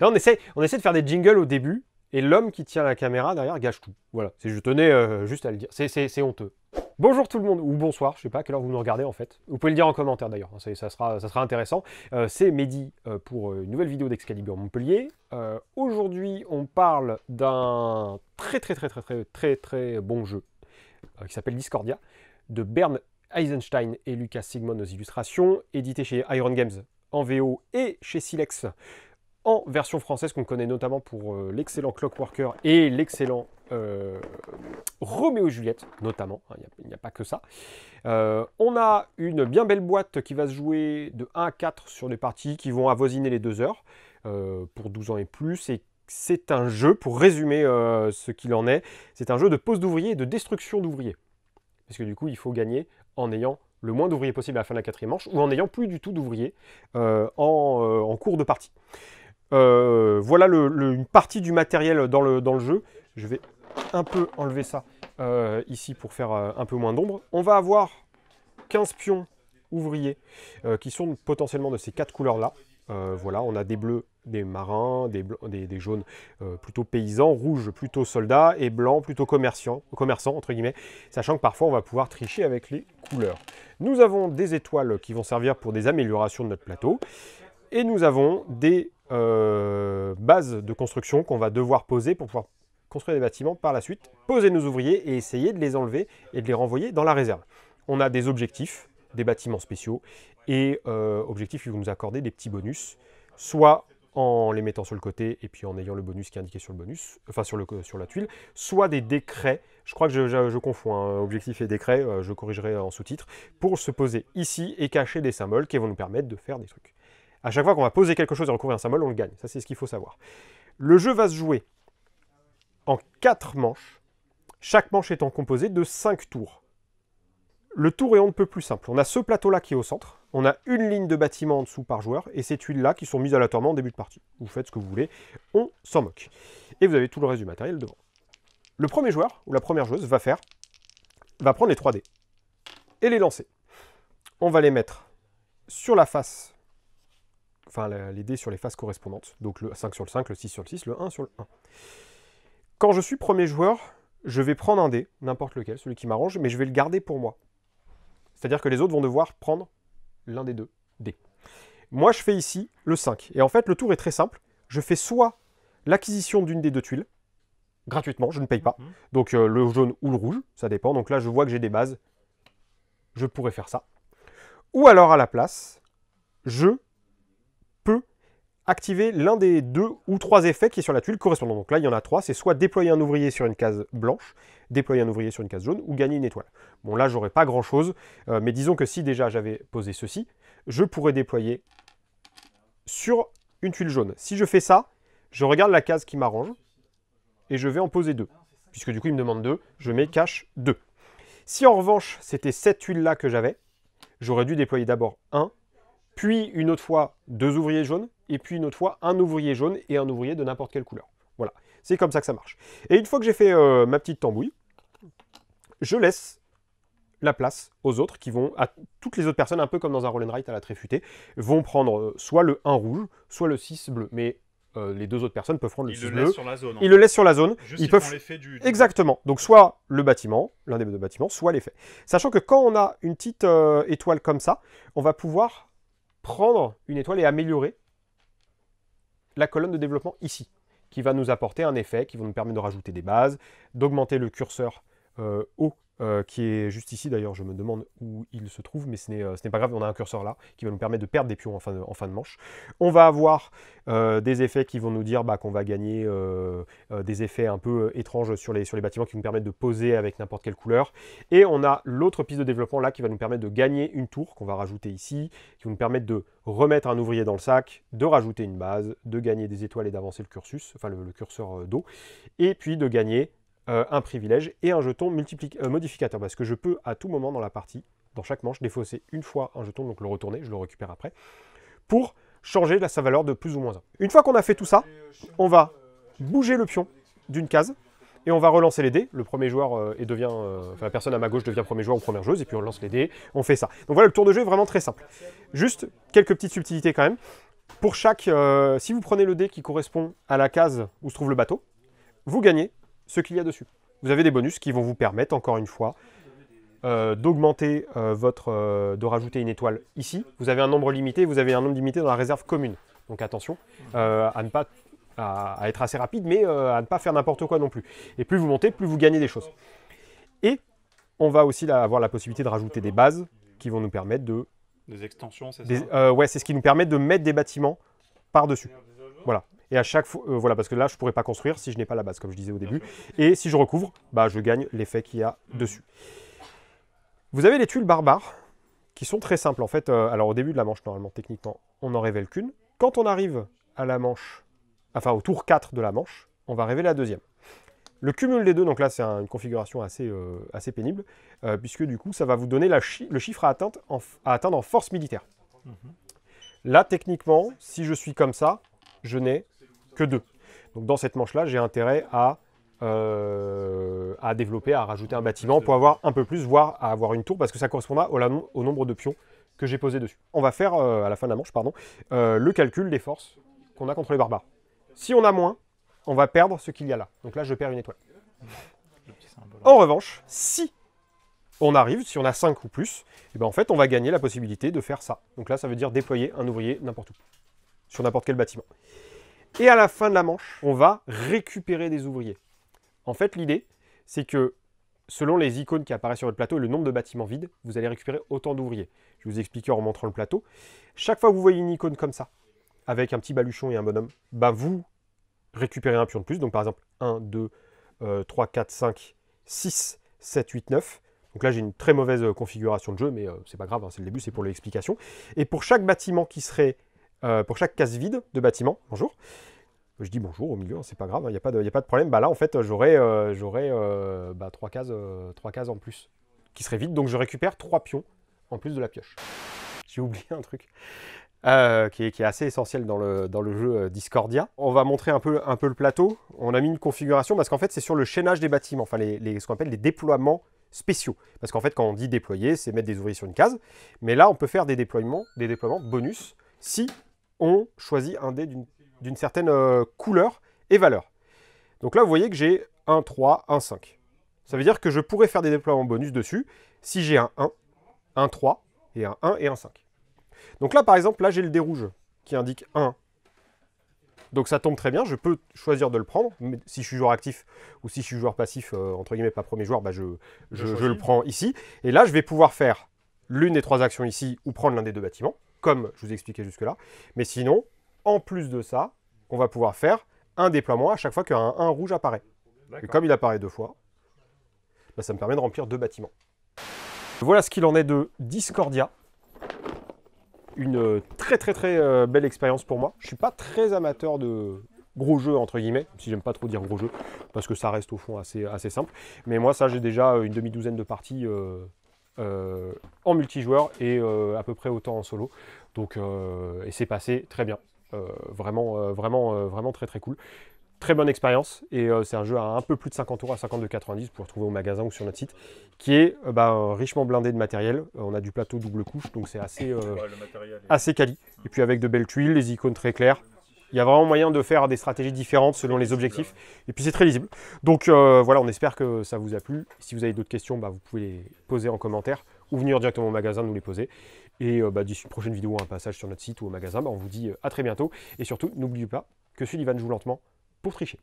Là, on essaie de faire des jingles au début, et l'homme qui tient la caméra derrière gâche tout. Voilà, je tenais juste à le dire. C'est honteux. Bonjour tout le monde, ou bonsoir, je sais pas à quelle heure vous nous regardez en fait. Vous pouvez le dire en commentaire d'ailleurs, ça sera intéressant. C'est Mehdi pour une nouvelle vidéo d'Excalibur Montpellier. Aujourd'hui, on parle d'un très bon jeu qui s'appelle Discordia, de Bernd Eisenstein et Lucas Sigmund aux illustrations, édité chez Iron Games en VO et chez Silex en version française, qu'on connaît notamment pour l'excellent Clockworker et l'excellent Roméo et Juliette, notamment. Il n'y a pas que ça. On a une bien belle boîte qui va se jouer de 1 à 4 sur des parties qui vont avoisiner les 2 heures pour 12 ans et plus. Et c'est un jeu, pour résumer ce qu'il en est, c'est un jeu de pose d'ouvriers et de destruction d'ouvriers. Parce que du coup, il faut gagner en ayant le moins d'ouvriers possible à la fin de la 4e manche, ou en n'ayant plus du tout d'ouvriers en cours de partie. Voilà une partie du matériel dans le jeu. Je vais un peu enlever ça ici pour faire un peu moins d'ombre. On va avoir 15 pions ouvriers qui sont potentiellement de ces 4 couleurs-là. Voilà, on a des bleus, des marins, des jaunes plutôt paysans, rouges plutôt soldats et blancs plutôt commerçants, entre guillemets, sachant que parfois on va pouvoir tricher avec les couleurs. Nous avons des étoiles qui vont servir pour des améliorations de notre plateau et nous avons des bases de construction qu'on va devoir poser pour pouvoir construire des bâtiments par la suite, poser nos ouvriers et essayer de les enlever et de les renvoyer dans la réserve. On a des objectifs, des bâtiments spéciaux et objectifs qui vont nous accorder des petits bonus, soit en les mettant sur le côté et puis en ayant le bonus qui est indiqué sur le bonus, enfin sur la tuile, soit des décrets, je crois que je confonds objectif et décret, je corrigerai en sous-titre, pour se poser ici et cacher des symboles qui vont nous permettre de faire des trucs. À chaque fois qu'on va poser quelque chose et recouvrir un symbole, on le gagne. Ça, c'est ce qu'il faut savoir. Le jeu va se jouer en 4 manches, chaque manche étant composée de 5 tours. Le tour est on ne peut plus simple. On a ce plateau-là qui est au centre, on a une ligne de bâtiment en dessous par joueur, et ces tuiles-là qui sont mises aléatoirement en début de partie. Vous faites ce que vous voulez, on s'en moque. Et vous avez tout le reste du matériel devant. Le premier joueur, ou la première joueuse, va prendre les 3 dés, et les lancer. On va les mettre sur la face, enfin les dés sur les faces correspondantes, donc le 5 sur le 5, le 6 sur le 6, le 1 sur le 1. Quand je suis premier joueur, je vais prendre un dé, n'importe lequel, celui qui m'arrange, mais je vais le garder pour moi. C'est-à-dire que les autres vont devoir prendre l'un des 2 dés. Moi, je fais ici le 5. Et en fait, le tour est très simple. Je fais soit l'acquisition d'une des 2 tuiles, gratuitement, je ne paye pas. Donc le jaune ou le rouge, ça dépend. Donc là, je vois que j'ai des bases. Je pourrais faire ça. Ou alors, à la place, je peux activer l'un des 2 ou 3 effets qui est sur la tuile correspondant. Donc là, il y en a 3. C'est soit déployer un ouvrier sur une case blanche, déployer un ouvrier sur une case jaune, ou gagner une étoile. Bon, là, j'aurais pas grand-chose, mais disons que si déjà j'avais posé ceci, je pourrais déployer sur une tuile jaune. Si je fais ça, je regarde la case qui m'arrange, et je vais en poser 2. Puisque du coup, il me demande 2, je mets cache 2. Si en revanche, c'était cette tuile-là que j'avais, j'aurais dû déployer d'abord 1, puis une autre fois 2 ouvriers jaunes, et puis une autre fois un ouvrier jaune et un ouvrier de n'importe quelle couleur. Voilà, c'est comme ça que ça marche. Et une fois que j'ai fait ma petite tambouille, je laisse la place aux autres qui vont, à toutes les autres personnes, un peu comme dans un roll and write à la Tréfutée, vont prendre soit le 1 rouge, soit le 6 bleu. Mais les 2 autres personnes peuvent prendre le 6 bleu. Ils le laissent sur la zone. Juste ils peuvent l'effet du... Exactement. Donc soit le bâtiment, l'un des 2 bâtiments, soit l'effet. Sachant que quand on a une petite étoile comme ça, on va pouvoir prendre une étoile et améliorer la colonne de développement ici, qui va nous apporter un effet, qui va nous permettre de rajouter des bases, d'augmenter le curseur haut, qui est juste ici d'ailleurs, je me demande où il se trouve, mais ce n'est pas grave, on a un curseur là, qui va nous permettre de perdre des pions en fin de manche. On va avoir des effets qui vont nous dire qu'on va gagner des effets un peu étranges sur les bâtiments qui nous permettent de poser avec n'importe quelle couleur. Et on a l'autre piste de développement là qui va nous permettre de gagner une tour qu'on va rajouter ici, qui va nous permettre de remettre un ouvrier dans le sac, de rajouter une base, de gagner des étoiles et d'avancer le cursus, enfin le curseur d'eau, et puis de gagner un privilège et un jeton modificateur, parce que je peux à tout moment dans la partie, dans chaque manche, défausser une fois un jeton, donc le retourner, je le récupère après, pour changer sa valeur de plus ou moins 1. Une fois qu'on a fait tout ça, on va bouger le pion d'une case, et on va relancer les dés. Le premier joueur la personne à ma gauche devient premier joueur ou première joueuse, et puis on lance les dés, on fait ça. Donc voilà, le tour de jeu est vraiment très simple. Juste quelques petites subtilités quand même. Pour chaque, si vous prenez le dé qui correspond à la case où se trouve le bateau, vous gagnez ce qu'il y a dessus. Vous avez des bonus qui vont vous permettre, encore une fois, d'augmenter de rajouter une étoile ici. Vous avez un nombre limité, vous avez un nombre limité dans la réserve commune. Donc attention à ne pas à être assez rapide, mais à ne pas faire n'importe quoi non plus. Et plus vous montez, plus vous gagnez des choses. Et on va aussi avoir la possibilité de rajouter des bases qui vont nous permettre de... Des extensions, c'est ça? Ouais, c'est ce qui nous permet de mettre des bâtiments par-dessus. Voilà. Et à chaque fois, voilà, parce que là, je ne pourrais pas construire si je n'ai pas la base, comme je disais au début. Et si je recouvre, bah, je gagne l'effet qu'il y a dessus. Vous avez les tuiles barbares, qui sont très simples. En fait, alors au début de la manche, normalement, techniquement, on n'en révèle qu'une. Quand on arrive à la manche, enfin au tour 4 de la manche, on va révéler la deuxième. Le cumul des deux, donc là, c'est une configuration assez pénible, puisque du coup, ça va vous donner le chiffre à atteindre en force militaire. Là, techniquement, si je suis comme ça, je n'ai que 2. Donc dans cette manche-là, j'ai intérêt à développer, à rajouter un bâtiment pour avoir un peu plus, voire à avoir une tour, parce que ça correspondra au nombre de pions que j'ai posé dessus. On va faire, à la fin de la manche, pardon, le calcul des forces qu'on a contre les barbares. Si on a moins, on va perdre ce qu'il y a là. Donc là, je perds une étoile. En revanche, si on arrive, si on a 5 ou plus, et ben en fait, on va gagner la possibilité de faire ça. Donc là, ça veut dire déployer un ouvrier n'importe où, sur n'importe quel bâtiment. Et à la fin de la manche, on va récupérer des ouvriers. En fait, l'idée, c'est que selon les icônes qui apparaissent sur votre plateau et le nombre de bâtiments vides, vous allez récupérer autant d'ouvriers. Je vais vous expliquer en montrant le plateau. Chaque fois que vous voyez une icône comme ça, avec un petit baluchon et un bonhomme, ben vous récupérez un pion de plus. Donc par exemple, 1, 2, 3, 4, 5, 6, 7, 8, 9. Donc là, j'ai une très mauvaise configuration de jeu, mais c'est pas grave, hein, c'est le début, c'est pour l'explication. Et pour chaque bâtiment qui serait... pour chaque case vide de bâtiment, bonjour. Je dis bonjour au milieu, hein, c'est pas grave, il n'y a pas de problème. Bah là, en fait, j'aurai 3 cases en plus qui seraient vides. Donc je récupère 3 pions en plus de la pioche. J'ai oublié un truc qui est assez essentiel dans le jeu Discordia. On va montrer un peu le plateau. On a mis une configuration parce qu'en fait, c'est sur le chaînage des bâtiments, enfin ce qu'on appelle les déploiements spéciaux. Parce qu'en fait, quand on dit déployer, c'est mettre des ouvriers sur une case. Mais là, on peut faire des déploiements bonus si on choisit un dé d'une certaine couleur et valeur. Donc là, vous voyez que j'ai un 3, un 5. Ça veut dire que je pourrais faire des déploiements bonus dessus si j'ai un 1, un 3, et un 1 et un 5. Donc là, par exemple, là, j'ai le dé rouge qui indique 1. Donc ça tombe très bien, je peux choisir de le prendre. Mais si je suis joueur actif ou si je suis joueur passif, entre guillemets, pas premier joueur, bah je le prends ici. Et là, je vais pouvoir faire l'une des 3 actions ici ou prendre l'un des 2 bâtiments, comme je vous ai expliqué jusque-là. Mais sinon, en plus de ça, on va pouvoir faire un déploiement à chaque fois qu'un 1 rouge apparaît. Et comme il apparaît 2 fois, bah ça me permet de remplir 2 bâtiments. Voilà ce qu'il en est de Discordia. Une très belle expérience pour moi. Je ne suis pas très amateur de gros jeux, entre guillemets, si j'aime pas trop dire gros jeux, parce que ça reste au fond assez simple. Mais moi, ça, j'ai déjà une demi-douzaine de parties en multijoueur et à peu près autant en solo. Donc, et c'est passé très bien. Vraiment très cool. Très bonne expérience et c'est un jeu à un peu plus de 50 €, à 52,90 €, vous pouvez le trouver au magasin ou sur notre site, qui est richement blindé de matériel. On a du plateau double couche, donc c'est assez quali. Et puis avec de belles tuiles, les icônes très claires. Il y a vraiment moyen de faire des stratégies différentes selon les objectifs. Et puis c'est très lisible. Donc voilà, on espère que ça vous a plu. Si vous avez d'autres questions, vous pouvez les poser en commentaire ou venir directement au magasin nous les poser. Et d'ici une prochaine vidéo, un passage sur notre site ou au magasin, on vous dit à très bientôt. Et surtout, n'oubliez pas que Sullivan joue lentement pour tricher.